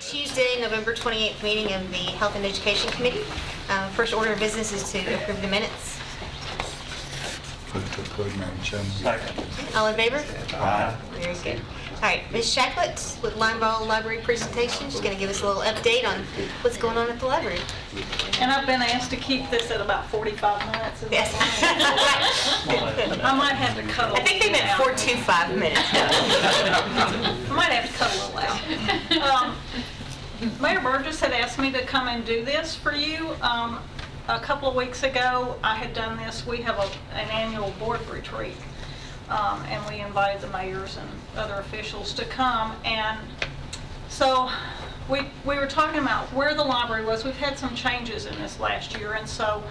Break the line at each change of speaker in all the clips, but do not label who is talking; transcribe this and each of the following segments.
Tuesday, November 28th meeting of the Health and Education Committee. First order of business is to approve the minutes.
Move to approve, Madam Chairman.
Second.
All in favor?
Aye.
Very good. All right, Ms. Shacklett with Limeball Library presentation. She's going to give us a little update on what's going on at the library.
And I've been asked to keep this at about 45 minutes. Is
Yes.
that right? I might have to cut a
I
little
think they meant
out.
4 to 5 minutes.
I might have to cut a little out. Mayor Burgess had asked me to come and do this for you. A couple of weeks ago, I had done this. We have an annual board retreat, and we invited the mayors and other officials to come. And so we were talking about where the library was. We've had some changes in this last year, and so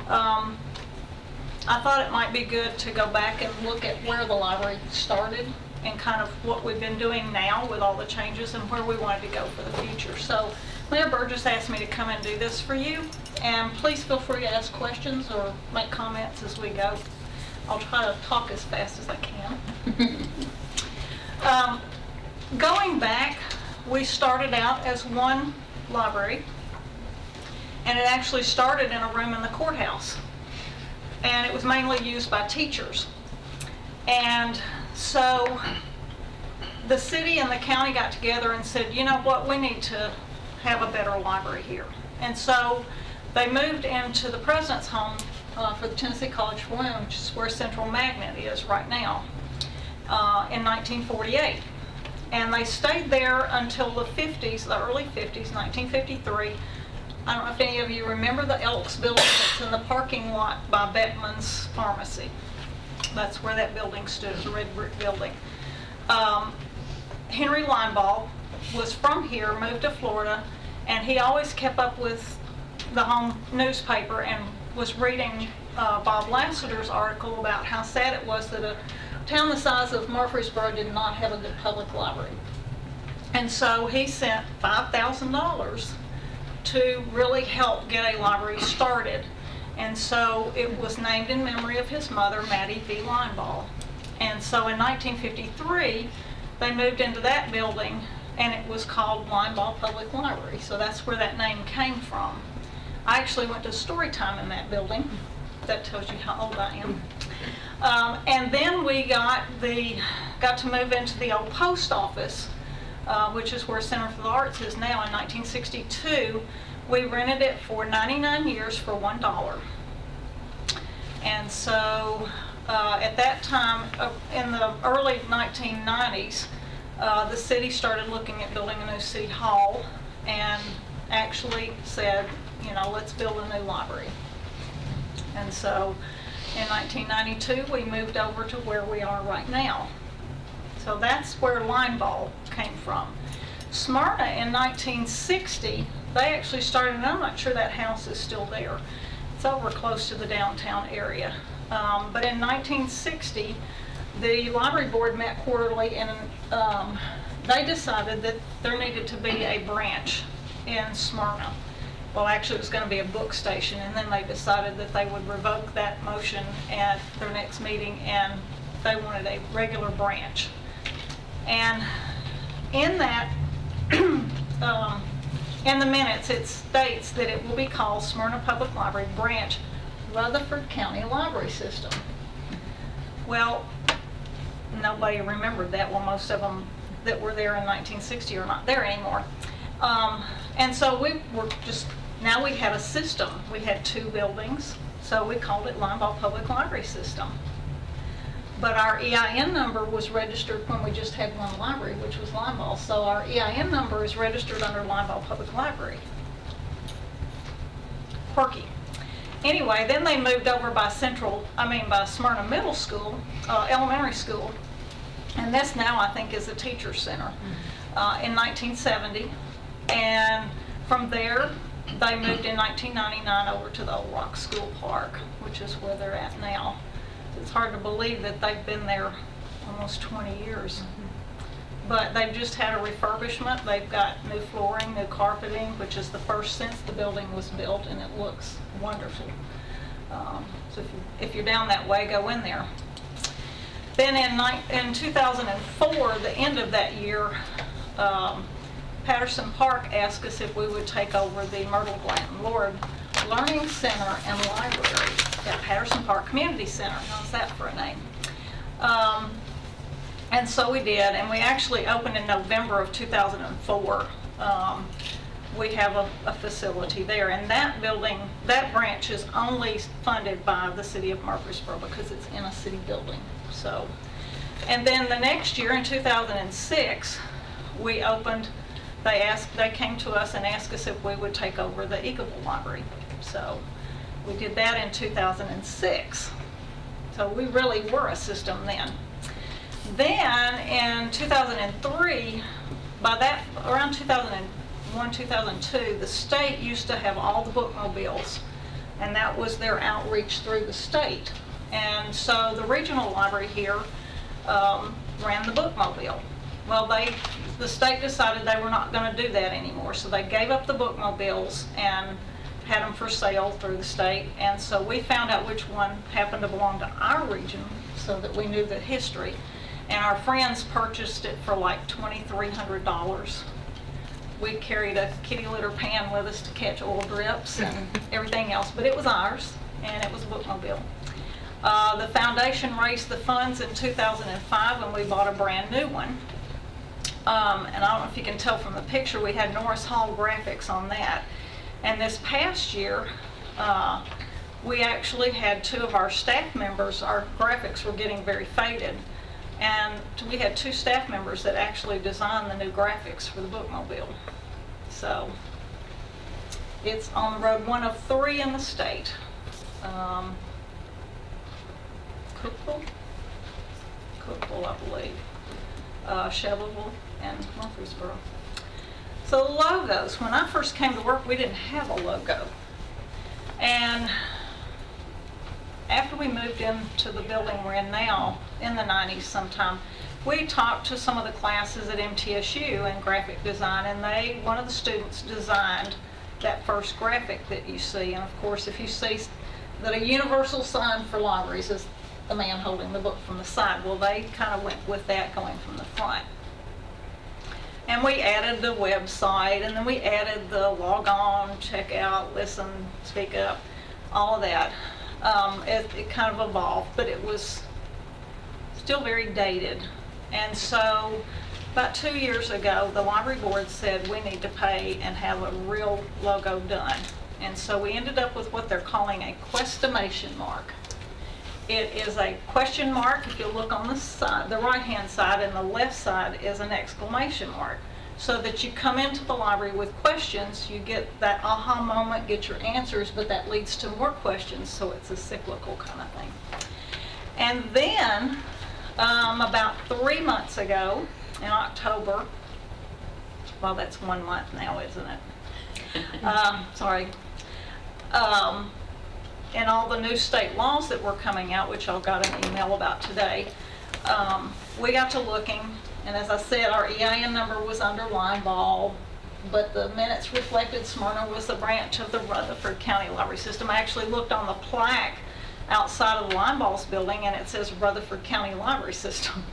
I thought it might be good to go back and look at where the library started and kind of what we've been doing now with all the changes and where we wanted to go for the future. So Mayor Burgess asked me to come and do this for you, and please feel free to ask questions or make comments as we go. I'll try to talk as fast as I can. Going back, we started out as one library, and it actually started in a room in the courthouse, and it was mainly used by teachers. And so the city and the county got together and said, you know what, we need to have a better library here. And so they moved into the President's Home for the Tennessee College for Women, which is where Central Magnet is right now, in 1948. And they stayed there until the 50s, the early 50s, 1953. I don't know if any of you remember the Elks building that's in the parking lot by Beckman's Pharmacy. That's where that building stood, it was a red brick building. Henry Limeball was from here, moved to Florida, and he always kept up with the home newspaper and was reading Bob Lassiter's article about how sad it was that a town the size of Murfreesboro did not have a good public library. And so he sent $5,000 to really help get a library started. And so it was named in memory of his mother, Mattie V. Limeball. And so in 1953, they moved into that building, and it was called Limeball Public Library. So that's where that name came from. I actually went to story time in that building. That tells you how old I am. And then we got to move into the old post office, which is where Center for the Arts is now. In 1962, we rented it for 99 years for $1. And so at that time, in the early 1990s, the city started looking at building a new city hall and actually said, you know, let's build a new library. And so in 1992, we moved over to where we are right now. So that's where Limeball came from. Smyrna in 1960, they actually started, and I'm not sure that house is still there. It's over close to the downtown area. But in 1960, the library board met quarterly, and they decided that there needed to be a branch in Smyrna. Well, actually, it was going to be a book station, and then they decided that they would revoke that motion at their next meeting, and they wanted a regular branch. And in that, in the minutes, it states that it will be called Smyrna Public Library Branch, Rutherford County Library System. Well, nobody remembered that. Well, most of them that were there in 1960 are not there anymore. And so we were just, now we had a system. We had 2 buildings, so we called it Limeball Public Library System. But our EIN number was registered when we just had one library, which was Limeball. So our EIN number is registered under Limeball Public Library. Quirky. Anyway, then they moved over by Smyrna Middle School, elementary school, and this now I think is a teacher center, in 1970. And from there, they moved in 1999 over to the Old Rock School Park, which is where they're at now. It's hard to believe that they've been there almost 20 years. But they've just had a refurbishment. They've got new flooring, new carpeting, which is the first since the building was built, and it looks wonderful. So if you're down that way, go in there. Then in 2004, the end of that year, Patterson Park asked us if we would take over the Myrtle Glanton Lord Learning Center and Library at Patterson Park Community Center. How's that for a name? And so we did, and we actually opened in November of 2004. We have a facility there, and that building, that branch is only funded by the city of Murfreesboro because it's in a city building. So, and then the next year in 2006, we opened, they came to us and asked us if we would take over the Eagleville Library. So we did that in 2006. So we really were a system then. Then in 2003, by that, around 2001, 2002, the state used to have all the bookmobiles, and that was their outreach through the state. And so the regional library here ran the bookmobile. Well, the state decided they were not going to do that anymore, so they gave up the bookmobiles and had them for sale through the state. And so we found out which one happened to belong to our region so that we knew the history. And our friends purchased it for like $2,300. We carried a kitty litter pan with us to catch oil drips and everything else, but it was ours, and it was a bookmobile. The foundation raised the funds in 2005 and we bought a brand new one. And I don't know if you can tell from the picture, we had Norris Hall graphics on that. And this past year, we actually had two of our staff members, our graphics were getting very faded. And we had two staff members that actually designed the new graphics for the bookmobile. So it's on the road, one of 3 in the state. Cookville, I believe, Shelbyville, and Murfreesboro. So the logos, when I first came to work, we didn't have a logo. And after we moved into the building we're in now, in the 90s sometime, we talked to some of the classes at MTSU in graphic design, and one of the students designed that first graphic that you see. And of course, if you see that a universal sign for libraries is the man holding the book from the side, well, they kind of went with that going from the front. And we added the website, and then we added the log on, check out, listen, speak up, all of that. It kind of evolved, but it was still very dated. And so about 2 years ago, the library board said we need to pay and have a real logo done. And so we ended up with what they're calling a questimation mark. It is a question mark. If you look on the side, the right-hand side, and the left side is an exclamation mark. So that you come into the library with questions, you get that aha moment, get your answers, but that leads to more questions, so it's a cyclical kind of thing. And then, about 3 months ago, in October, well, that's 1 month now, isn't it? Sorry. And all the new state laws that were coming out, which I got an email about today, we got to looking, and as I said, our EIN number was under Linebaugh, but the minutes reflected Smyrna was a branch of the Rutherford County Library System. I actually looked on the plaque outside of the Linebaugh's building, and it says Rutherford County Library System.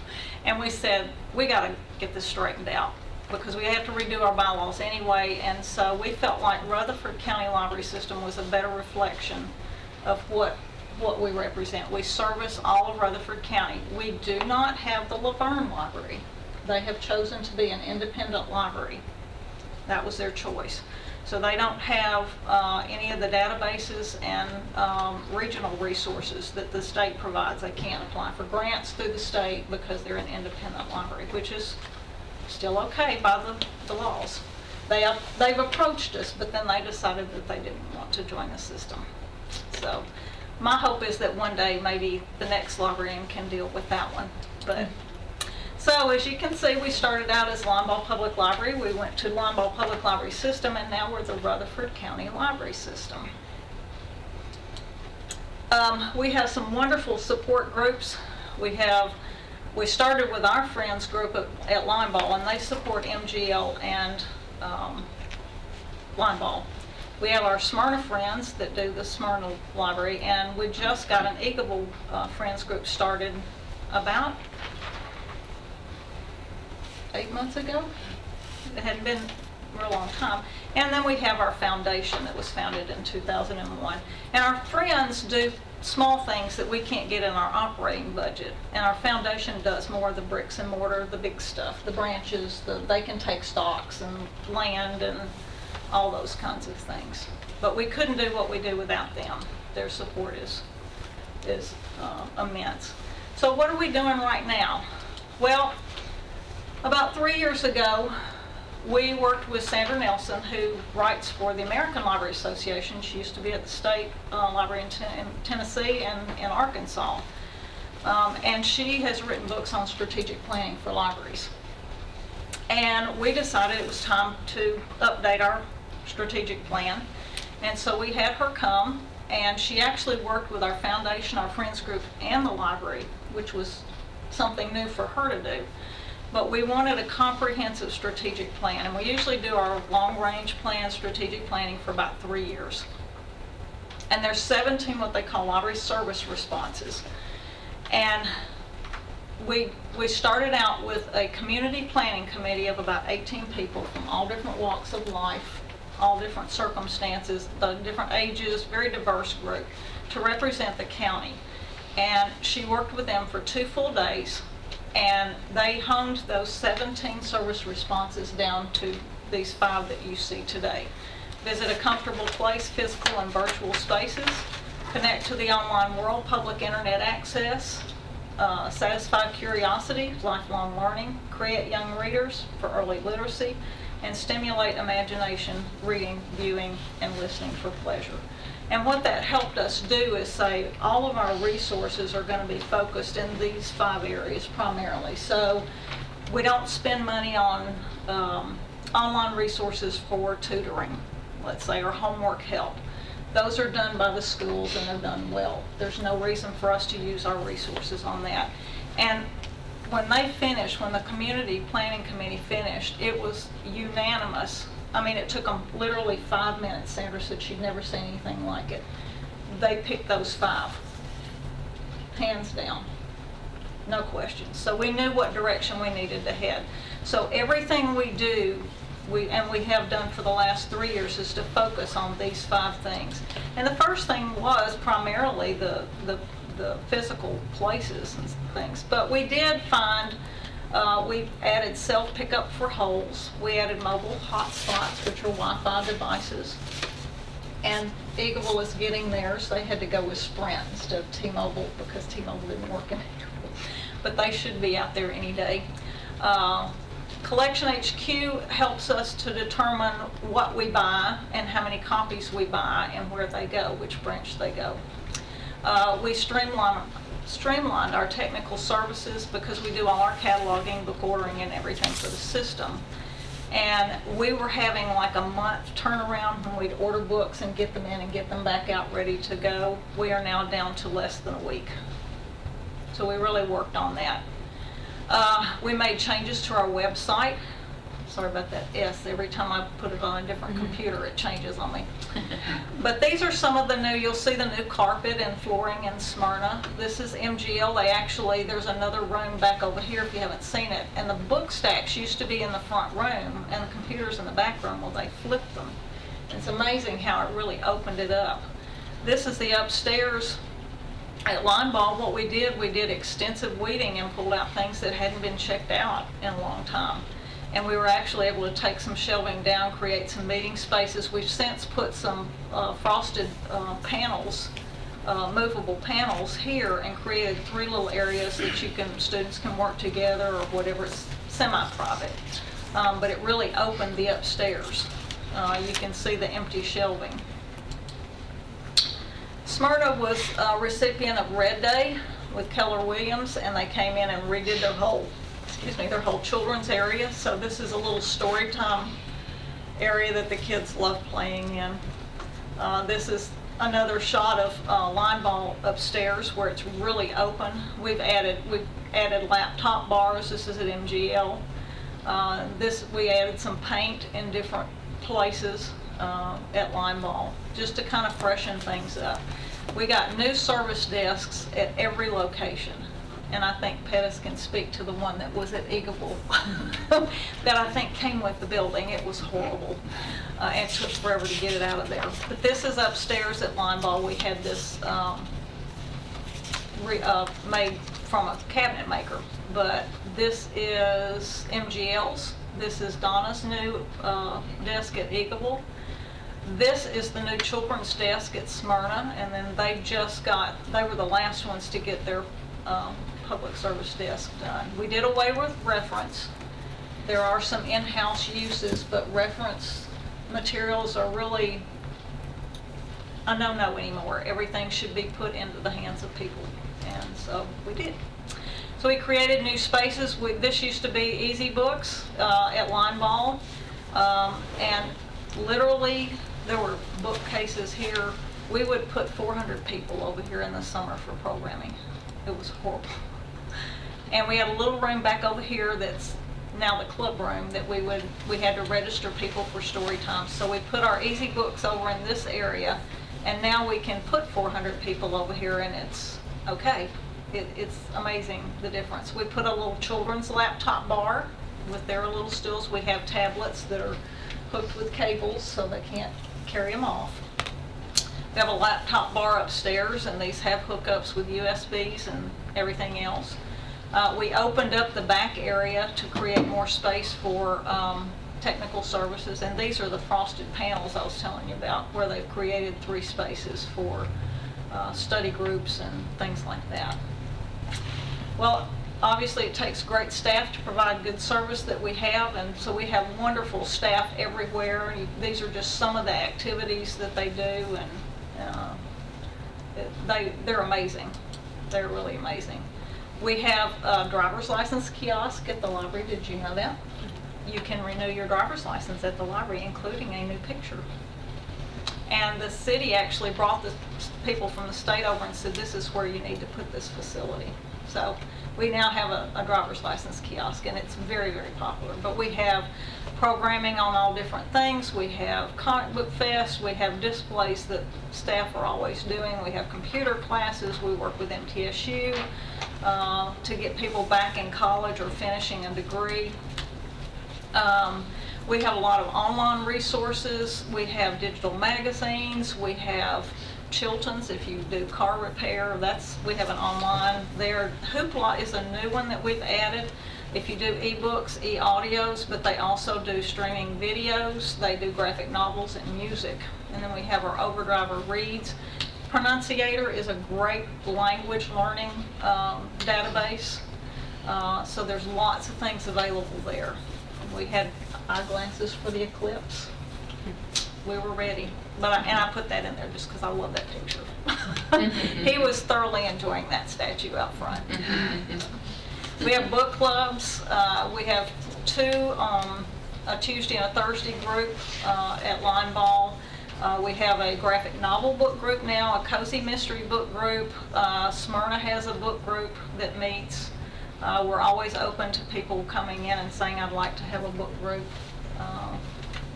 And we said, we got to get this straightened out, because we have to redo our bylaws anyway, and so we felt like Rutherford County Library System was a better reflection of what we represent. We service all of Rutherford County. We do not have the Laverne Library. They have chosen to be an independent library. That was their choice. So they don't have any of the databases and regional resources that the state provides. They can't apply for grants through the state because they're an independent library, which is still okay by the laws. They've approached us, but then they decided that they didn't want to join the system. So my hope is that one day maybe the next librarian can deal with that one. But so as you can see, we started out as Linebaugh Public Library. We went to Linebaugh Public Library System, and now we're the Rutherford County Library System. We have some wonderful support groups. We started with our friends group at Linebaugh, and they support MGL and Linebaugh. We have our Smyrna friends that do the Smyrna Library, and we just got an Eagleville friends group started about 8 months ago. It hadn't been for a long time. And then we have our foundation that was founded in 2001. And our friends do small things that we can't get in our operating budget. And our foundation does more of the bricks and mortar, the big stuff, the branches, they can take stocks and land and all those kinds of things. But we couldn't do what we do without them. Their support is immense. So what are we doing right now? Well, about 3 years ago, we worked with Sandra Nelson, who writes for the American Library Association. She used to be at the State Library in Tennessee and in Arkansas. And she has written books on strategic planning for libraries. And we decided it was time to update our strategic plan. And so we had her come, and she actually worked with our foundation, our friends group, and the library, which was something new for her to do. But we wanted a comprehensive strategic plan, and we usually do our long-range plan, strategic planning, for about 3 years. And there's 17 what they call library service responses. And we started out with a community planning committee of about 18 people from all different walks of life, all different circumstances, the different ages, very diverse group, to represent the county. And she worked with them for 2 full days. And they honed those 17 service responses down to these 5 that you see today. Visit a comfortable place, physical and virtual spaces. Connect to the online world, public internet access. Satisfy curiosity, lifelong learning. Create young readers for early literacy. And stimulate imagination, reading, viewing, and listening for pleasure. And what that helped us do is say all of our resources are going to be focused in these 5 areas primarily. So we don't spend money on online resources for tutoring, let's say, or homework help. Those are done by the schools, and they're done well. There's no reason for us to use our resources on that. And when they finished, when the community planning committee finished, it was unanimous. I mean, it took them literally 5 minutes. Sandra said she'd never seen anything like it. They picked those 5, hands down, no questions. So we knew what direction we needed to head. So everything we do, we have done for the last 3 years, is to focus on these 5 things. And the first thing was primarily the physical places and things. But we did find we added self-pickup for holes. We added mobile hotspots, which are Wi-Fi devices. And Eagleville is getting theirs. They had to go with Sprint instead of T-Mobile because T-Mobile didn't work in Eagleville. But they should be out there any day. Collection HQ helps us to determine what we buy and how many copies we buy and where they go, which branch they go. We streamlined our technical services because we do all our cataloging, book ordering, and everything for the system. And we were having like a month turnaround when we'd order books and get them in and get them back out ready to go. We are now down to less than a week. So we really worked on that. We made changes to our website. Sorry about that S. Every time I put it on a different computer, it changes on me. But these are some of the new, you'll see the new carpet and flooring in Smyrna. This is MGL. There's another room back over here if you haven't seen it. And the book stacks used to be in the front room and the computers in the back room. Well, they flipped them. It's amazing how it really opened it up. This is the upstairs. At Linebaugh, what we did extensive weeding and pulled out things that hadn't been checked out in a long time. And we were actually able to take some shelving down, create some meeting spaces. We've since put some frosted panels, movable panels here, and created 3 little areas that students can work together or whatever. It's semi-private, but it really opened the upstairs. You can see the empty shelving. Smyrna was a recipient of Red Day with Keller Williams, and they came in and redid their whole children's area. So this is a little story time area that the kids love playing in. This is another shot of Linebaugh upstairs where it's really open. We've added laptop bars. This is at MGL. We added some paint in different places at Linebaugh just to kind of freshen things up. We got new service desks at every location. and I think Pettis can speak to the one that was at Eagleville that I think came with the building. It was horrible. And it took forever to get it out of there. But this is upstairs at Linebaugh. We had this made from a cabinet maker, but this is MGL's. This is Donna's new desk at Eagleville. This is the new children's desk at Smyrna, and then they were the last ones to get their public service desk done. We did away with reference. There are some in-house uses, but reference materials are really a no-no anymore. Everything should be put into the hands of people, and so we did. So we created new spaces. This used to be Easy Books at Linebaugh, and literally there were bookcases here. We would put 400 people over here in the summer for programming. It was horrible. And we had a little room back over here that's now the club room that we had to register people for story time. So we put our Easy Books over in this area, and now we can put 400 people over here, and it's okay. It's amazing the difference. We put a little children's laptop bar with their little stools. We have tablets that are hooked with cables so they can't carry them off. We have a laptop bar upstairs, and these have hookups with USBs and everything else. We opened up the back area to create more space for technical services, and these are the frosted panels I was telling you about, where they've created 3 spaces for study groups and things like that. Well, obviously it takes great staff to provide good service that we have, and so we have wonderful staff everywhere. These are just some of the activities that they do, and they're amazing. They're really amazing. We have a driver's license kiosk at the library. Did you know that? You can renew your driver's license at the library, including a new picture. And the city actually brought the people from the state over and said, this is where you need to put this facility. So we now have a driver's license kiosk, and it's very, very popular. But we have programming on all different things. We have comic book fest. We have displays that staff are always doing. We have computer classes. We work with MTSU to get people back in college or finishing a degree. We have a lot of online resources. We have digital magazines. We have Chilton's, if you do car repair, we have an online there. Hoopla is a new one that we've added. If you do ebooks, e-audios, but they also do streaming videos. They do graphic novels and music. And then we have our Overdriver Reads. Pronunciator is a great language learning database. So there's lots of things available there. We had eyeglasses for the eclipse. We were ready. And I put that in there just because I love that picture. He was thoroughly enjoying that statue out front. We have book clubs. We have 2, a Tuesday and a Thursday group at Linebaugh. We have a graphic novel book group now, a cozy mystery book group. Smyrna has a book group that meets. We're always open to people coming in and saying, I'd like to have a book group.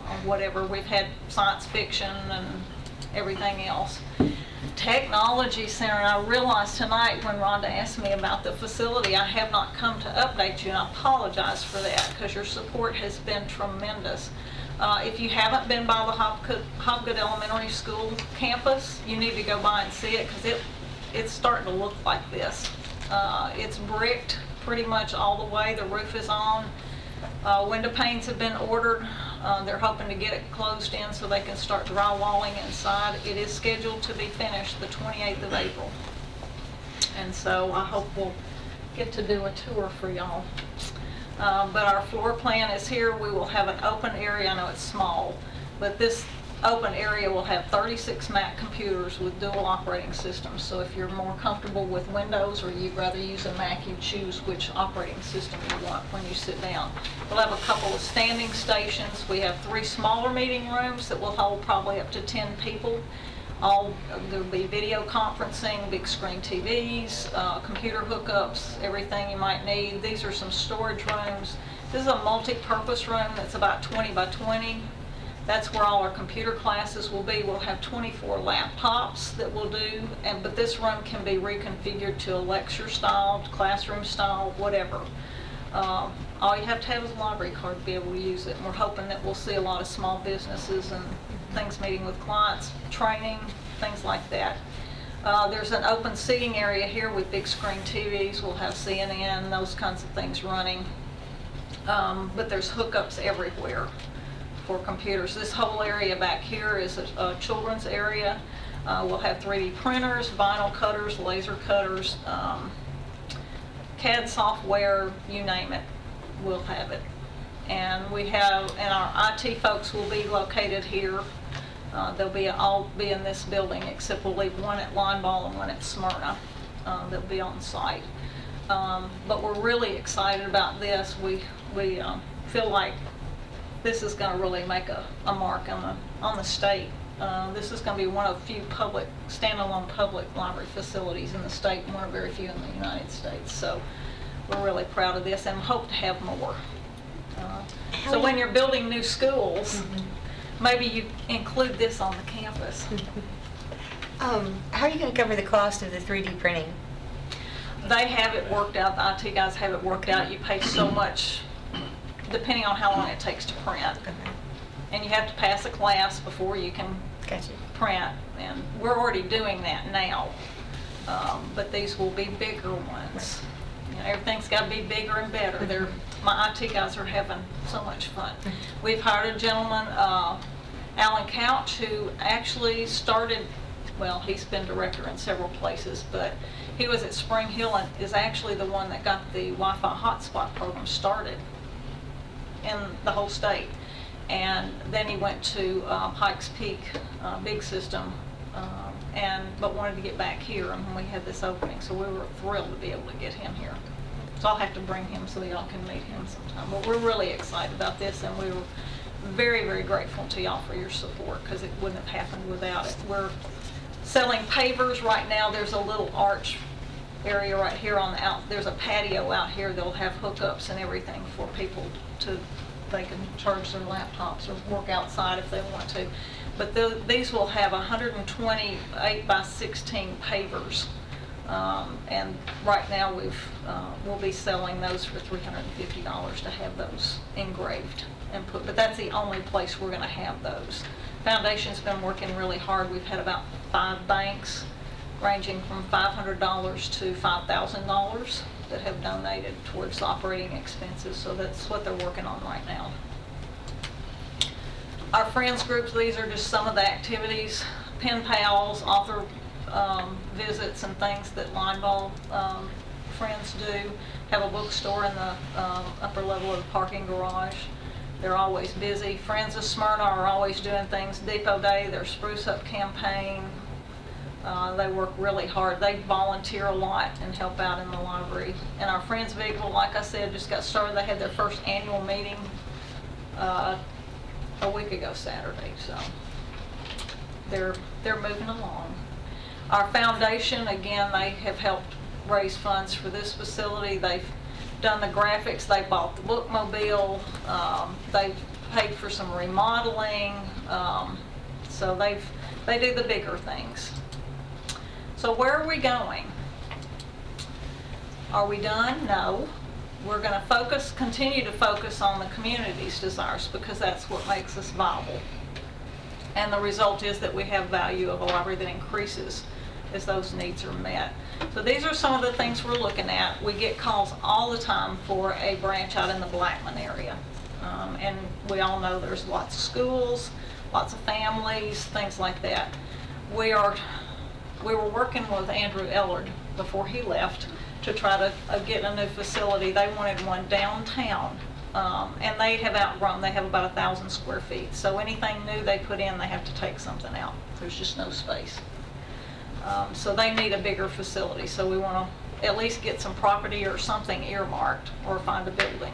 Or whatever. We've had science fiction and everything else. Technology Center, and I realized tonight when Rhonda asked me about the facility, I have not come to update you, and I apologize for that because your support has been tremendous. If you haven't been by the Hobgood Elementary School campus, you need to go by and see it because it's starting to look like this. It's bricked pretty much all the way. The roof is on. Window panes have been ordered. They're hoping to get it closed in so they can start drywalling inside. It is scheduled to be finished the 28th of April. And so I hope we'll get to do a tour for y'all. But our floor plan is here. We will have an open area. I know it's small, but this open area will have 36 Mac computers with dual operating systems. So if you're more comfortable with Windows or you'd rather use a Mac, you choose which operating system you want when you sit down. We'll have a couple of standing stations. We have 3 smaller meeting rooms that will hold probably up to 10 people. There'll be video conferencing, big screen TVs, computer hookups, everything you might need. These are some storage rooms. This is a multi-purpose room that's about 20 by 20. That's where all our computer classes will be. We'll have 24 laptops that we'll do, but this room can be reconfigured to a lecture style, classroom style, whatever. All you have to have is a library card to be able to use it. And we're hoping that we'll see a lot of small businesses and things meeting with clients, training, things like that. There's an open seating area here with big screen TVs. We'll have CNN, those kinds of things running. But there's hookups everywhere for computers. This whole area back here is a children's area. We'll have 3D printers, vinyl cutters, laser cutters, CAD software, you name it, we'll have it. And our IT folks will be located here. They'll all be in this building, except we'll leave one at Lineball and one at Smyrna. They'll be on site. But we're really excited about this. We feel like this is going to really make a mark on the state. This is going to be one of few standalone public library facilities in the state, and one of very few in the United States. So we're really proud of this and hope to have more. So when you're building new schools, maybe you include this on the campus.
How are you going to cover the cost of the 3D printing?
They have it worked out, the IT guys have it worked out. You pay so much, depending on how long it takes to print.
Okay.
And you have to pass a class before you can
Gotcha.
print. And we're already doing that now. But these will be bigger ones. You know, everything's got to be bigger and better. My IT guys are having so much fun. We've hired a gentleman, Alan Couch, who actually started, well, he's been director in several places, but he was at Spring Hill and is actually the one that got the Wi-Fi hotspot program started in the whole state. And then he went to Pikes Peak, big system, but wanted to get back here, and we had this opening, so we were thrilled to be able to get him here. So I'll have to bring him so y'all can meet him sometime. But we're really excited about this, and we were very, very grateful to y'all for your support, because it wouldn't have happened without it. We're selling pavers right now. There's a little arch area right here on the there's a patio out here. They'll have hookups and everything for people they can charge their laptops or work outside if they want to. But these will have 120 8x16 pavers. And right now we'll be selling those for $350 to have those engraved and put, but that's the only place we're going to have those. Foundation's been working really hard. We've had about 5 banks ranging from $500 to $5,000 that have donated towards operating expenses, so that's what they're working on right now. Our friends groups, these are just some of the activities, pen pals, author visits and things that Lineball friends do. Have a bookstore in the upper level of the parking garage. They're always busy. Friends of Smyrna are always doing things. Depot Day, their Spruce Up campaign. They work really hard. They volunteer a lot and help out in the library. And our Friends Vehicle, like I said, just got started. They had their first annual meeting a week ago Saturday, so they're moving along. Our foundation, again, they have helped raise funds for this facility. They've done the graphics, they bought the bookmobile, they've paid for some remodeling, so they do the bigger things. So where are we going? Are we done? No. We're going to continue to focus on the community's desires, because that's what makes us viable. And the result is that we have value of a library that increases as those needs are met. So these are some of the things we're looking at. We get calls all the time for a branch out in the Blackman area. And we all know there's lots of schools, lots of families, things like that. We were working with Andrew Ellard before he left to try to get a new facility. They wanted one downtown. And they have outgrown, they have about 1,000 square feet. So anything new they put in, they have to take something out. There's just no space. So they need a bigger facility. So we want to at least get some property or something earmarked, or find a building.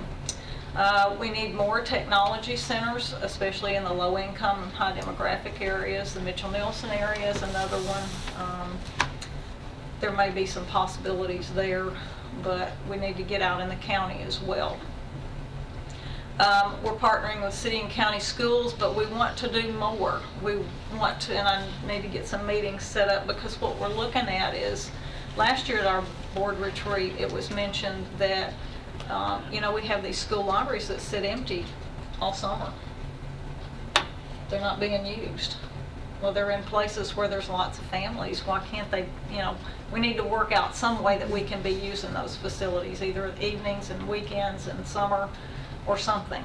We need more technology centers, especially in the low income and high demographic areas. The Mitchell-Nielsen area is another one. There may be some possibilities there, but we need to get out in the county as well. We're partnering with city and county schools, but we want to do more. We want to, and I need to get some meetings set up, because what we're looking at is, last year at our board retreat, it was mentioned that, we have these school libraries that sit empty all summer. They're not being used. Well, they're in places where there's lots of families. Why can't they, we need to work out some way that we can be using those facilities, either evenings and weekends and summer or something.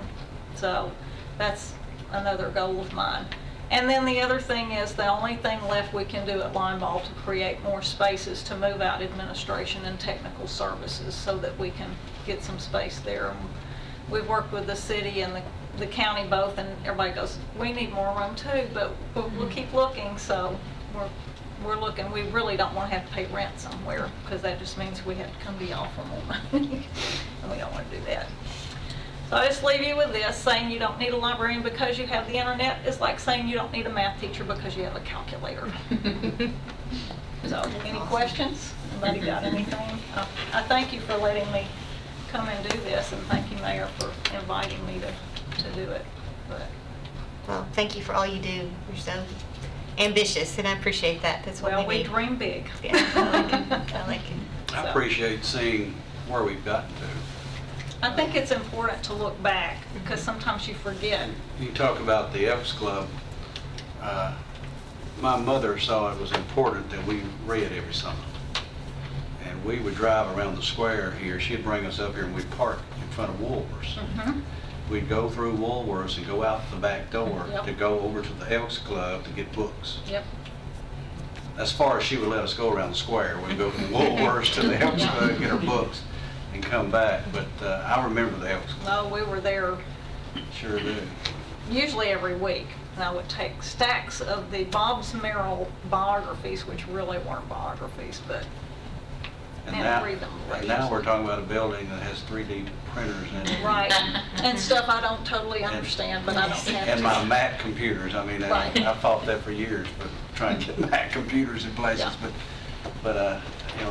So that's another goal of mine. And then the other thing is, the only thing left we can do at Linebaugh to create more spaces to move out administration and technical services, so that we can get some space there. And we've worked with the city and the county both, and everybody goes, we need more room too, but we'll keep looking. So we're looking. We really don't want to have to pay rent somewhere, because that just means we have to come to y'all for more money, and we don't want to do that. So I just leave you with this: saying you don't need a librarian because you have the internet is like saying you don't need a math teacher because you have a calculator. So, any questions? Anybody got anything? I thank you for letting me come and do this, and thank you, Mayor, for inviting me to do it. But
Well, thank you for all you do. You're so ambitious, and I appreciate that. That's what
well,
we
we
need.
dream big.
Yeah, I like it. I like it.
I appreciate seeing where we've gotten to.
I think it's important to look back, because sometimes you forget.
You talk about the Elks Club. My mother saw it was important that we read every summer. And we would drive around the square here. She'd bring us up here, and we'd park in front of Woolworths.
Mhm.
We'd go through Woolworths and go out the back door
Yep.
to go over to the Elks Club to get books.
Yep.
As far as she would let us go around the square, we'd go from Woolworths to the Elks Club, get our books, and come back. But I remember the Elks Club.
No, we were there
Sure do.
usually every week. And I would take stacks of the Bob's Merrill biographies, which really weren't biographies, but
And
and
now,
read them.
and now we're talking about a building that has 3D printers in it.
Right, and stuff I don't totally understand, but I don't have to.
And my Mac computers, I mean,
Right.
I fought that for years, but trying to get Mac computers in places.
Yeah.
But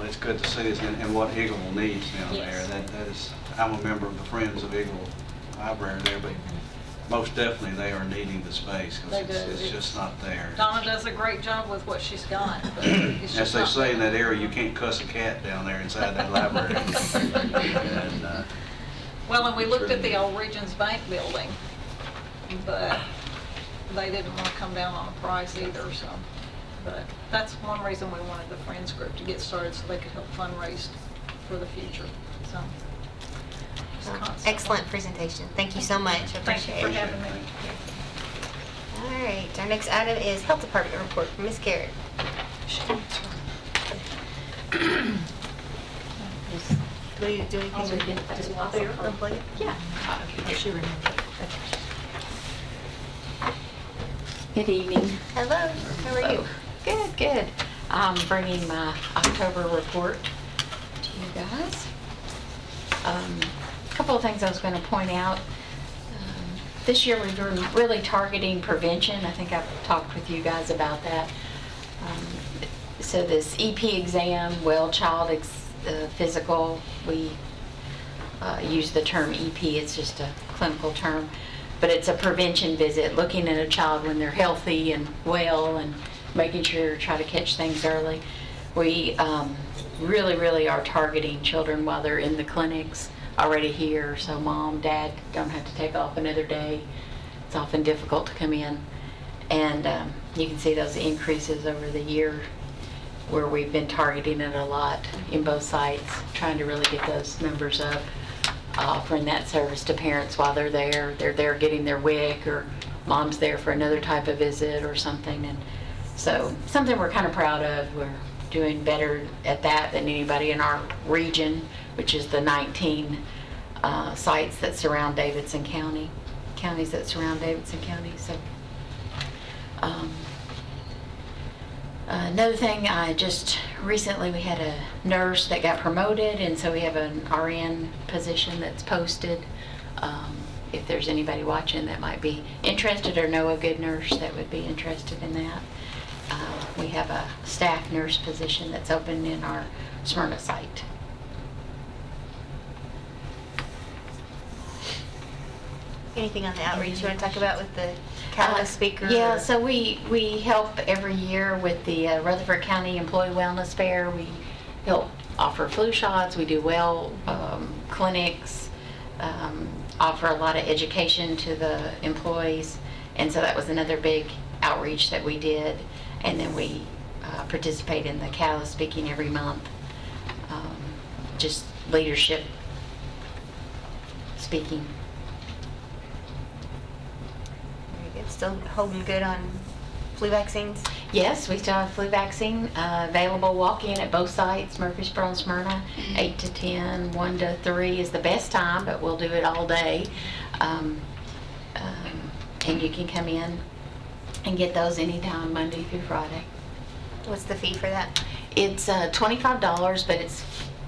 it's good to see this and what Eagle needs down there.
Yes.
That is, I'm a member of the Friends of Eagle Library there, but most definitely they are needing the space,
They
because
do.
it's just not there.
Donna does a great job with what she's got, but it's
As
just
they
not
say in
there.
that area, you can't cuss a cat down there inside that library. And,
Well, and we looked at the old Regions Bank building, but they didn't want to come down on the price either, so. But that's one reason we wanted the Friends group to get started, so they could help fundraise for the future, so. just
Well,
constantly.
excellent presentation. Thank you so much. I
Thank you
appreciate
for
it.
having me.
All right, our next item is Health Department report from Ms. Garrett. Do you do anything? Just pop it or unplug it?
Yeah. She remembered. Good evening.
Hello, how are you?
Good, good. I'm bringing my October report to you guys. A couple of things I was going to point out. This year we've been really targeting prevention. I think I've talked with you guys about that. So this EP exam, well child physical, we use the term EP, it's just a clinical term, but it's a prevention visit, looking at a child when they're healthy and well and making sure to try to catch things early. We really are targeting children while they're in the clinics already here, so mom, dad don't have to take off another day. It's often difficult to come in. And you can see those increases over the year where we've been targeting it a lot in both sites, trying to really get those numbers up, offering that service to parents while they're there. They're there getting their WIC, or mom's there for another type of visit or something. And so something we're kind of proud of. We're doing better at that than anybody in our region, which is the 19 sites that surround Davidson County, counties that surround Davidson County. So another thing, just recently we had a nurse that got promoted, and so we have an RN position that's posted. If there's anybody watching that might be interested or know a good nurse that would be interested in that. We have a staff nurse position that's open in our Smyrna site.
Anything on the outreach you want to talk about with the catalyst speaker?
Yeah,
or-
so we help every year with the Rutherford County Employee Wellness Fair. We help offer flu shots, we do clinics, offer a lot of education to the employees. And so that was another big outreach that we did. And then we participate in the catalyst speaking every month. Just leadership speaking.
Very good. Still holding good on flu vaccines?
Yes, we still have flu vaccine available. Walk in at both sites, Murfreesboro and Smyrna, 8 to 10, 1 to 3 is the best time, but we'll do it all day. And you can come in and get those anytime, Monday through Friday.
What's the fee for that?
It's $25, but it's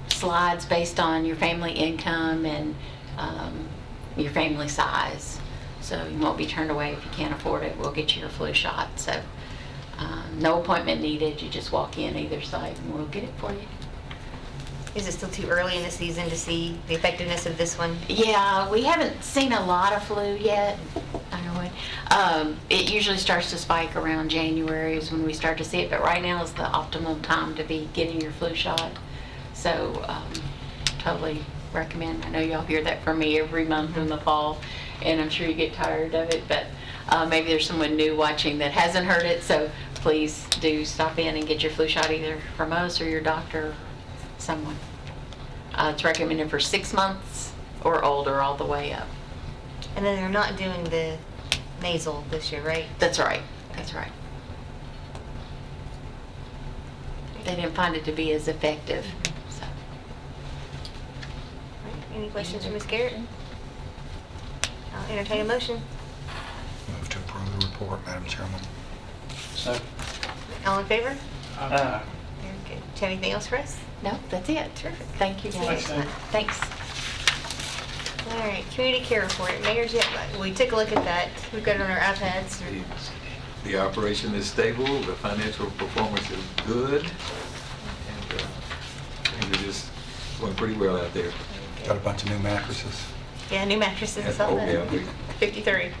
slides based on your family income and your family size. So you won't be turned away if you can't afford it. We'll get you your flu shot. So no appointment needed. You just walk in either site and we'll get it for you.
Is it still too early in the season to see the effectiveness of this one?
Yeah, we haven't seen a lot of flu yet. I know it. It usually starts to spike around January is when we start to see it, but right now is the optimal time to be getting your flu shot. So totally recommend. I know y'all hear that from me every month in the fall, and I'm sure you get tired of it, but maybe there's someone new watching that hasn't heard it, so please do stop in and get your flu shot either from us or your doctor or someone. It's recommended for 6 months or older all the way up.
And then they're not doing the nasal this year, right?
That's right. That's right. They didn't find it to be as effective. So.
Any questions for Ms. Garrett? I'll entertain a motion.
Move to approve the report, Madam Chairman.
So,
All in favor?
uh,
Very good. Do you have anything else for us?
No, that's it. Terrific. Thank you guys. Thanks.
All right, community care report. Mayor's yet, we took a look at that. We've got it on our iPads.
The operation is stable, the financial performance is good, and things are just going pretty well out there.
Got a bunch of new mattresses.
Yeah, new mattresses and
Oh,
stuff.
yeah,
53.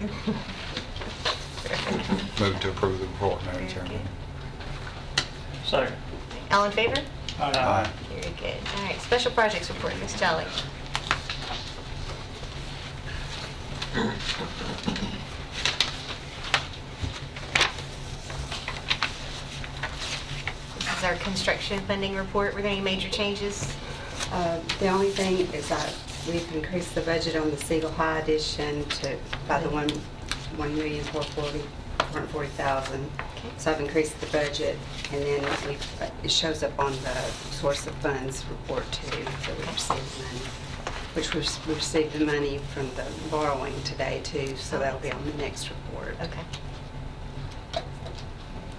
Move to approve the report, Madam
Very
Chairman.
good.
Second.
All in favor?
Aye.
Very good. All right, special projects report, Ms. Jolly. This is our construction funding report. We're going to major changes.
The only thing is that we've increased the budget on the Siegel High edition to by the 1,440,000. So I've increased the budget, and then it shows up on the source of funds report too, that we received money, which we received the money from the borrowing today too, so that'll be on the next report.
Okay.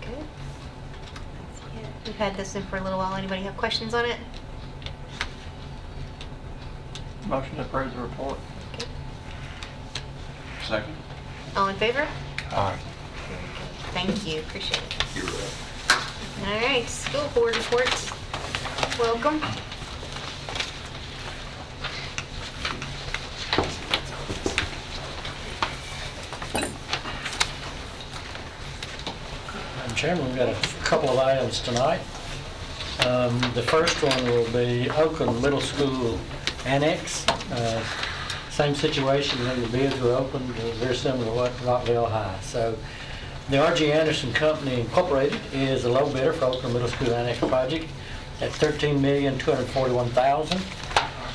Good. That's it. We've had this in for a little while. Anybody have questions on it?
Motion to approve the report.
Okay.
second.
All in favor?
Aye.
Thank you, appreciate it.
You're right.
All right, school board reports. Welcome.
Madam Chairman, we've got a couple of items tonight. The first one will be Oakland Middle School Annex. Same situation when the bids were opened, very similar to what Rockville High. So the R.G. Anderson Company Incorporated is a low bidder for Oakland Middle School Annex project at $13,241,000.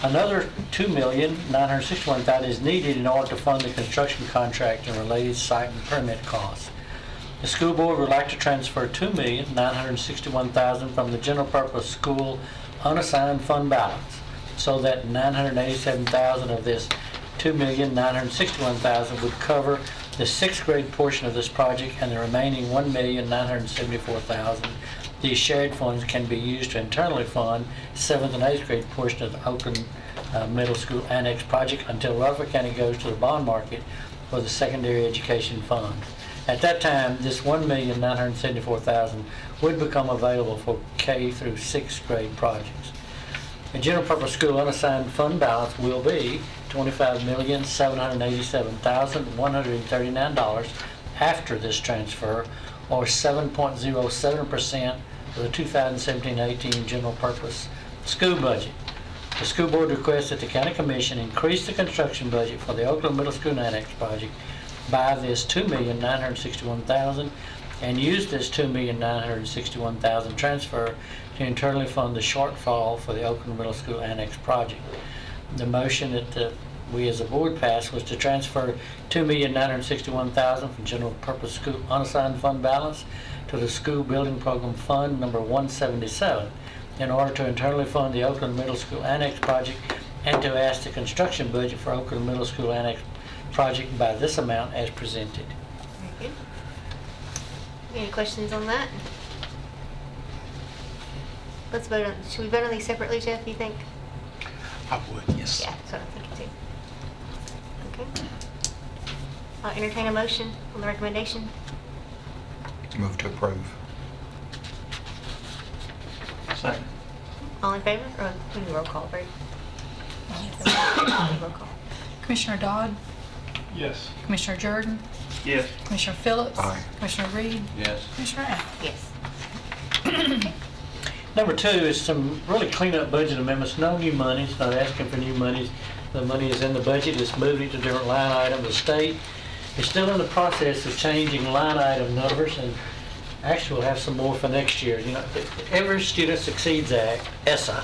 Another $2,961,000 is needed in order to fund the construction contract and related site and permit costs. The school board would like to transfer $2,961,000 from the general purpose school unassigned fund balance, so that $987,000 of this $2,961,000 would cover the 6th grade portion of this project, and the remaining $1,974,000. These shared funds can be used to internally fund 7th and 8th grade portion of the Oakland Middle School Annex project until Rutherford County goes to the bond market for the secondary education fund. At that time, this $1,974,000 would become available for K through 6th grade projects. The general purpose school unassigned fund balance will be $25,787,139 after this transfer, or 7.07% of the 2017-18 general purpose school budget. The school board requests that the county commission increase the construction budget for the Oakland Middle School Annex project by this $2,961,000 and use this $2,961,000 transfer to internally fund the shortfall for the Oakland Middle School Annex project. The motion that we as a board passed was to transfer $2,961,000 from general purpose school unassigned fund balance to the school building program fund number 177 in order to internally fund the Oakland Middle School Annex project and to ask the construction budget for Oakland Middle School Annex project by this amount as presented.
Very good. Any questions on that? Let's vote on, should we vote on these separately, Jeff, you think?
I would, yes.
Yeah, that's what I'm thinking too. Okay. I'll entertain a motion on the recommendation.
Move to approve.
Second.
All in favor? Or we need a roll call, right? Roll call.
Commissioner Dodd?
Yes.
Commissioner Jordan?
Yes.
Commissioner Phillips?
Aye.
Commissioner Reed?
Yes.
Commissioner Allen?
Yes.
Number two is some really cleanup budget amendments, no new monies, not asking for new monies. The money is in the budget, it's moving to different line items. The state is still in the process of changing line item numbers, and actually we'll have some more for next year. You know, every Student Succeeds Act, ESSA,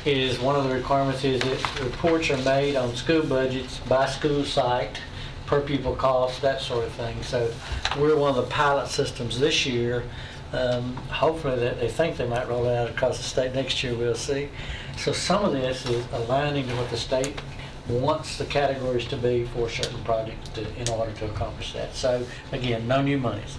is one of the requirements is that reports are made on school budgets by school site, per pupil cost, that sort of thing. So we're one of the pilot systems this year. Hopefully that they think they might roll it out across the state next year, we'll see. So some of this is aligning to what the state wants the categories to be for certain projects in order to accomplish that. So again, no new monies.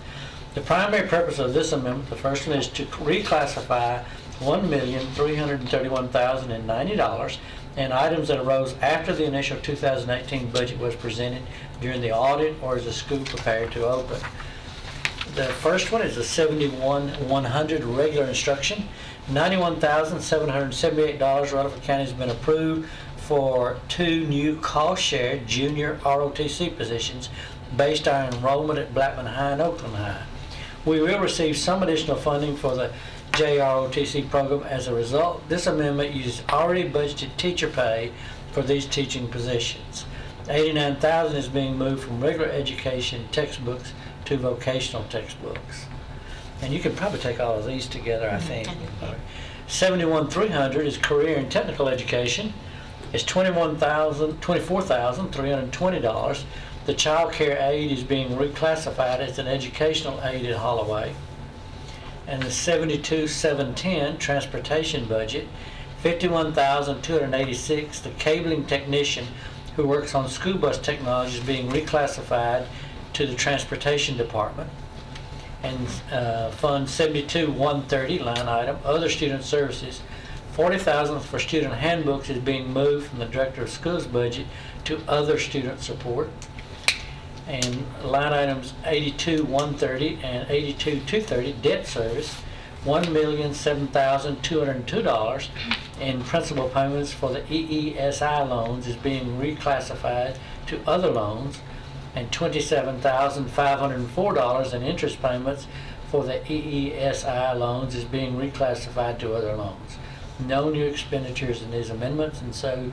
The primary purpose of this amendment, the first one, is to reclassify $1,331,090 and items that arose after the initial 2018 budget was presented during the audit or as the school prepared to open. The first one is the 71-100 regular instruction. $91,778 Rutherford County has been approved for 2 new cost-shared junior ROTC positions based on enrollment at Blackman High and Oakland High. We will receive some additional funding for the JROTC program. As a result, this amendment uses already budgeted teacher pay for these teaching positions. $89,000 is being moved from regular education textbooks to vocational textbooks. And you could probably take all of these together, I think. 71,300 is career and technical education. It's $24,320. The child care aid is being reclassified as an educational aid at Holloway. And the 72,710 transportation budget, $51,286. The cabling technician who works on school bus technology is being reclassified to the transportation department. And Fund 72-130 line item, other student services, $40,000 for student handbooks is being moved from the director of schools budget to other student support. And line items 82-130 and 82-230 debt service, $1,007,202 in principal payments for the EESI loans is being reclassified to other loans, and $27,504 in interest payments for the EESI loans is being reclassified to other loans. No new expenditures in these amendments, and so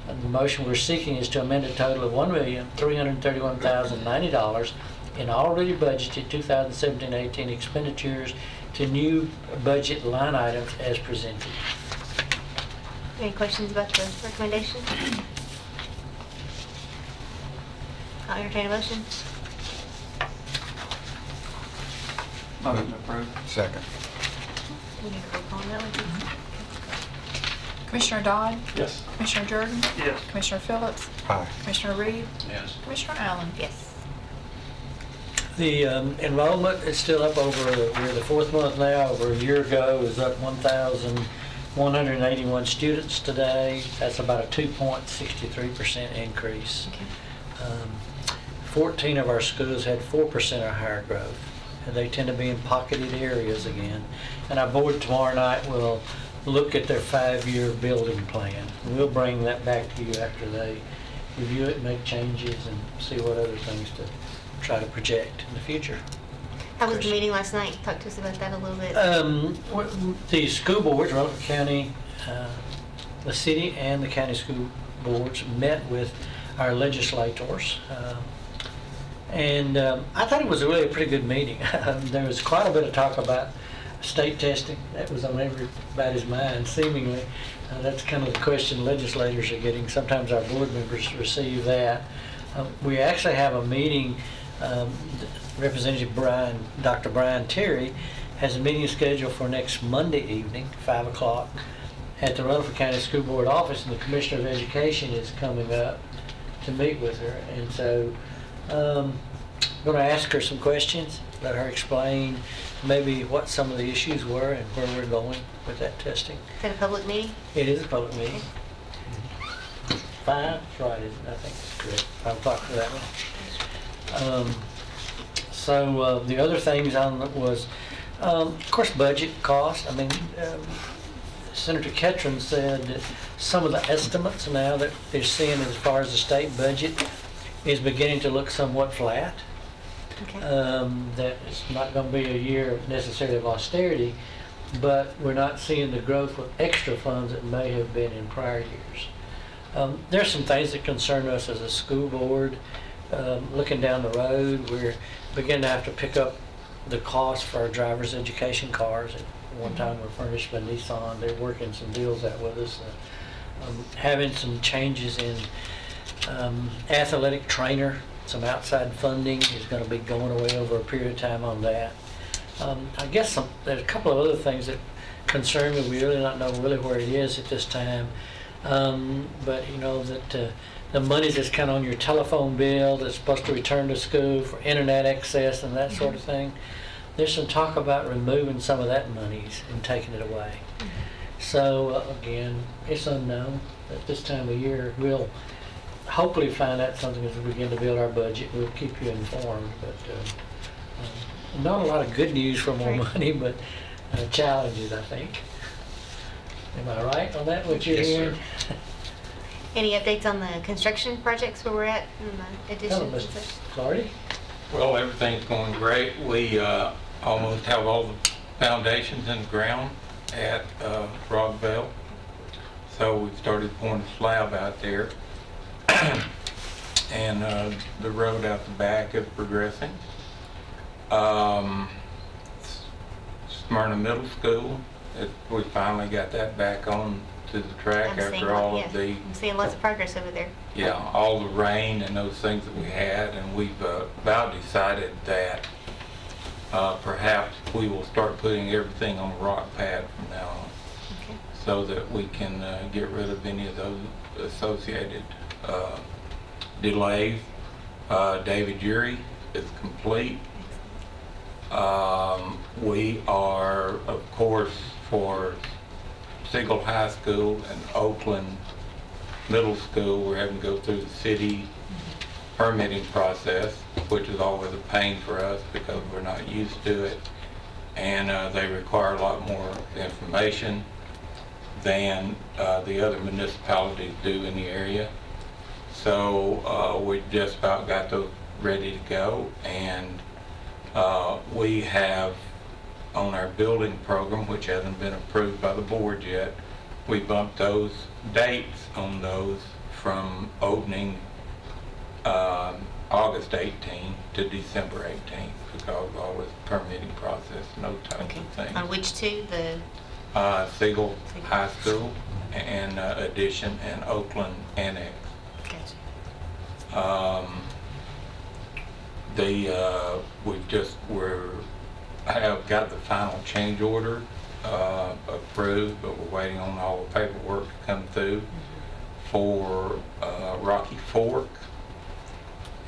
the motion we're seeking is to amend a total of $1,331,090 in already budgeted 2017-18 expenditures to new budget line items as presented.
Any questions about the recommendation? I'll entertain a motion.
Motion approved.
Second.
We need a roll call on that one, please.
Commissioner Dodd?
Yes.
Commissioner Jordan?
Yes.
Commissioner Phillips?
Aye.
Commissioner Reed?
Yes.
Commissioner Allen?
Yes.
The enrollment is still up we're the 4th month now. Over a year ago, it was up 1,181 students today. That's about a 2.63% increase. 14 of our schools had 4% or higher growth, and they tend to be in pocketed areas again. And our board tomorrow night will look at their 5-year building plan. We'll bring that back to you after they review it, make changes, and see what other things to try to project in the future.
How was the meeting last night? Talk to us about that a little bit.
The school boards, Rutherford County, the city and the county school boards met with our legislators. And I thought it was really a pretty good meeting. There was quite a bit of talk about state testing. That was on everybody's mind, seemingly. That's kind of the question legislators are getting. Sometimes our board members receive that. We actually have a meeting, Representative Dr. Brian Terry has a meeting scheduled for next Monday evening, 5 o'clock, at the Rutherford County School Board office, and the Commissioner of Education is coming up to meet with her. And so I'm going to ask her some questions, let her explain maybe what some of the issues were and where we're going with that testing.
Is that a public meeting?
It is a public meeting. 5 Friday, I think it's correct, 5 o'clock for that one. So the other things on it was, of course, budget cost. I mean, Senator Ketron said that some of the estimates now that they're seeing as far as the state budget is beginning to look somewhat flat.
Okay.
That it's not going to be a year necessarily of austerity, but we're not seeing the growth with extra funds that may have been in prior years. There's some things that concern us as a school board. Looking down the road, we're beginning to have to pick up the cost for our driver's education cars. At one time, we're furnished by Nissan. They're working some deals out with us. Having some changes in athletic trainer, some outside funding is going to be going away over a period of time on that. I guess there's a couple of other things that concern me. We really don't know really where it is at this time. But you know that the money that's kind of on your telephone bill that's supposed to return to school for internet access and that sort of thing, there's some talk about removing some of that monies and taking it away. So again, it's unknown. At this time of year, we'll hopefully find out something as we begin to build our budget. We'll keep you informed. But not a lot of good news for more money, but challenges, I think. Am I right on that, what you're
Yes, sir.
hearing?
Any updates on the construction projects where we're at in the
Tell
addition?
them, Mr. Clardy.
Well, everything's going great. We almost have all the foundations in the ground at Rockville. So we started pouring the slab out there. And the road out the back is progressing. Smyrna Middle School, we finally got that back on to the track after all of the
I'm seeing lots of progress over there.
all the rain and those things that we had, and we've about decided that perhaps we will start putting everything on a rock pad from now on,
Okay.
so that we can get rid of any of those associated delays. David Urey is complete. We are, of course, for Siegel High School and Oakland Middle School, we're having to go through the city permitting process, which is always a pain for us because we're not used to it. And they require a lot more information than the other municipalities do in the area. So we just about got those ready to go. And we have, on our building program, which hasn't been approved by the board yet, we bumped those dates on those from opening August 18 to December 18 because of all this permitting process and those types of things.
On which two? The
Siegel High School and Addition and Oakland Annex.
gotcha.
Have got the final change order approved, but we're waiting on all the paperwork to come through for Rocky Fork,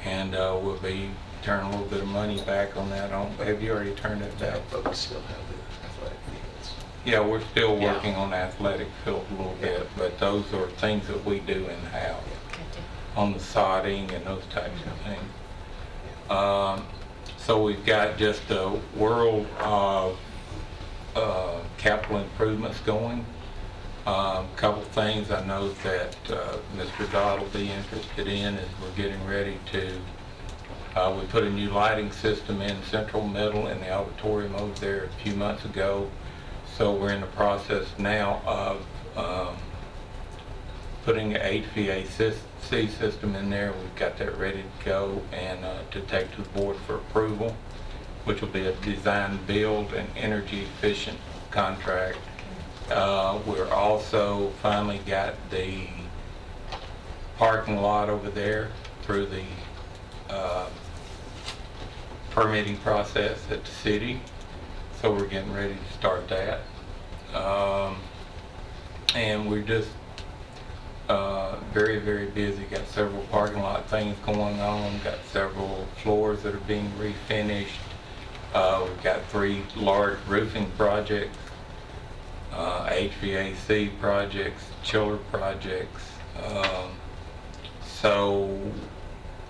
and we'll be turning a little bit of money back on that. Have you already turned it back?
But we still have the athletic fields.
Yeah, we're still working on athletic field a little bit, but those are things that we do in-house
Gotcha.
on the sodding and those types of things. So we've got just a world of capital improvements going. Couple things I know that Mr. Dodd will be interested in is we're getting ready to, we put a new lighting system in Central Middle in the auditorium over there a few months ago. So we're in the process now of putting an HVAC system in there. We've got that ready to go and to take to the board for approval, which will be a design, build, and energy efficient contract. We're also finally got the parking lot over there through the permitting process at the city. So we're getting ready to start that. And we're just very, very busy. Got several parking lot things going on. Got several floors that are being refinished. We've got 3 large roofing projects, HVAC projects, chiller projects. So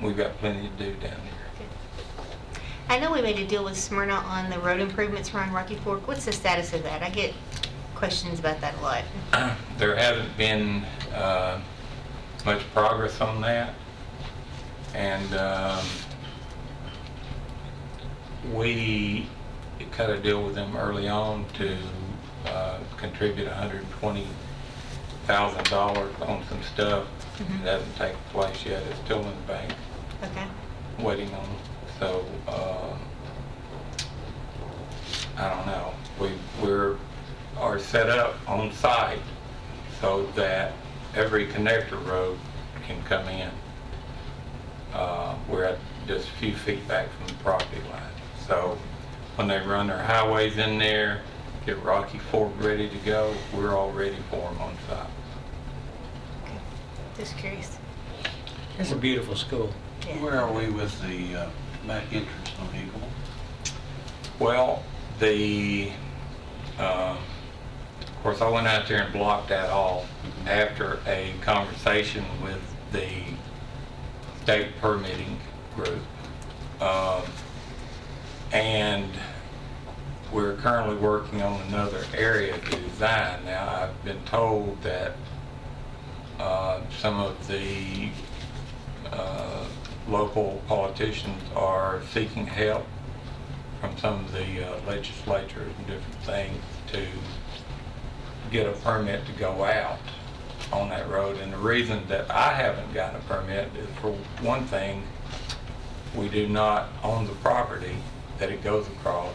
we've got plenty to do down here.
I know we made a deal with Smyrna on the road improvements around Rocky Fork. What's the status of that? I get questions about that a lot.
There hasn't been much progress on that, and we cut a deal with them early on to contribute $120,000 on some stuff. It hasn't taken place yet. It's still in the bank,
Okay.
waiting on. So I don't know. We're set up on site so that every connector road can come in. We're at just a few feet back from the property line. So when they run their highways in there, get Rocky Fork ready to go, we're all ready for them on site.
Just curious.
It's a beautiful school.
Yeah.
Where are we with the back entrance on Eagle?
Well, of course, I went out there and blocked that off after a conversation with the state permitting group. And we're currently working on another area to design. Now, I've been told that some of the local politicians are seeking help from some of the legislatures and different things to get a permit to go out on that road. And the reason that I haven't gotten a permit is, for one thing, we do not own the property that it goes across.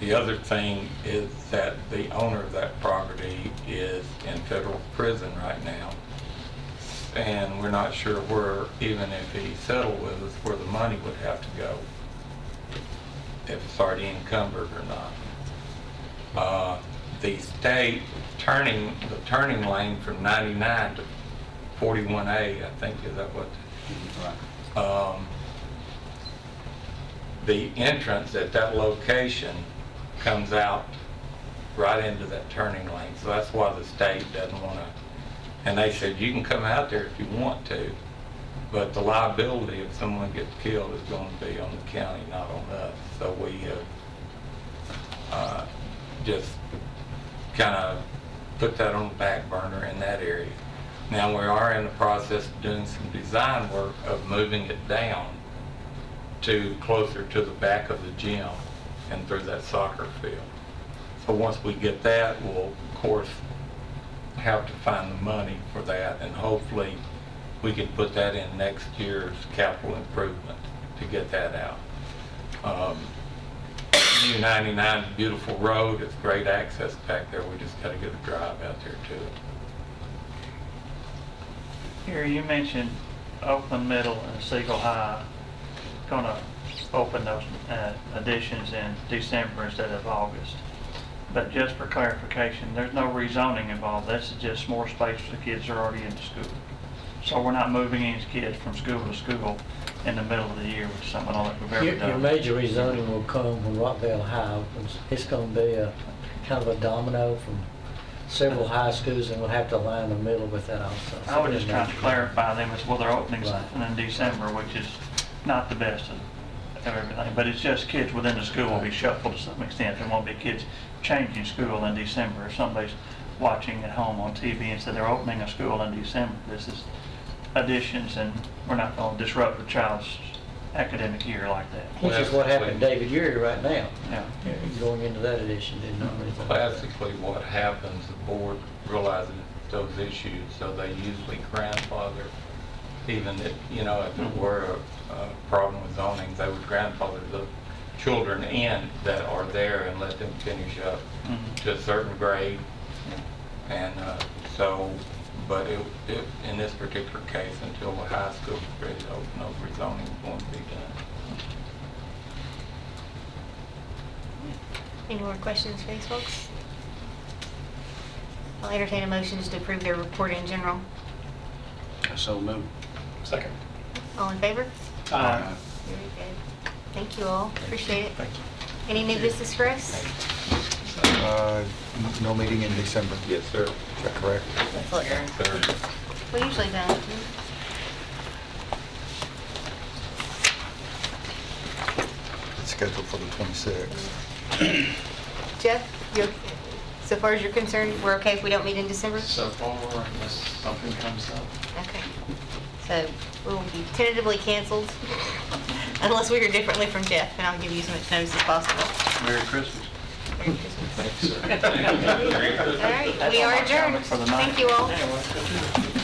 The other thing is that the owner of that property is in federal prison right now. And we're not sure where, even if he settled with us, where the money would have to go, if it's already encumbered or not. The state turning lane from 99 to 41A, I think, is that what?
Right.
The entrance at that location comes out right into that turning lane. So that's why the state doesn't want to, and they said, you can come out there if you want to, but the liability if someone gets killed is going to be on the county, not on us. So we have just kind of put that on the back burner in that area. Now we are in the process of doing some design work of moving it down to closer to the back of the gym and through that soccer field. So once we get that, we'll of course have to find the money for that, and hopefully we can put that in next year's capital improvement to get that out. New 99 is a beautiful road. It's great access back there. We just got to get a drive out there to it.
Here, you mentioned Oakland Middle and Siegel High going to open those additions in December instead of August. But just for clarification, there's no rezoning involved. This is just more space for the kids that are already in school. So we're not moving any kids from school to school in the middle of the year, which is something I don't think we've ever
Your
done.
major rezoning will come when Rockville High opens. It's going to be a kind of a domino from several high schools, and we'll have to align the middle with that also.
I was just trying to clarify them as well. They're opening
Right.
something in December, which is not the best of everything. But it's just kids within the school will be shuffled to some extent. There won't be kids changing school in December. If somebody's watching at home on TV and said they're opening a school in December. This is additions, and we're not going to disrupt the child's academic year like that.
Which is what happened to David Urey right now.
Yeah.
Going into that edition, didn't know anything about that.
Classically, what happens, the board realizes those issues, so they usually grandfather, even if, if there were a problem with zoning, they would grandfather the children in that are there and let them finish up to a certain grade. And but it, in this particular case, until the high school is ready to open, no rezoning won't be done.
Any more questions for these folks? I'll entertain a motion just to approve their report in general.
So moved.
Second.
All in favor?
Aye.
Very good. Thank you all, appreciate it.
Thank you.
Any new business for us?
No meeting in December.
Yes, sir.
Is that correct?
Third.
We usually don't.
It's scheduled for the 26th.
Jeff, so far as you're concerned, we're okay if we don't meet in December?
So far, unless something comes up.
Okay. So we will be tentatively canceled unless we hear differently from Jeff, and I'll give you as much notice as possible.
Merry Christmas.
Merry Christmas.
Thanks, sir.
All right, we are adjourned.
For the night.
Thank you all.
Anyway,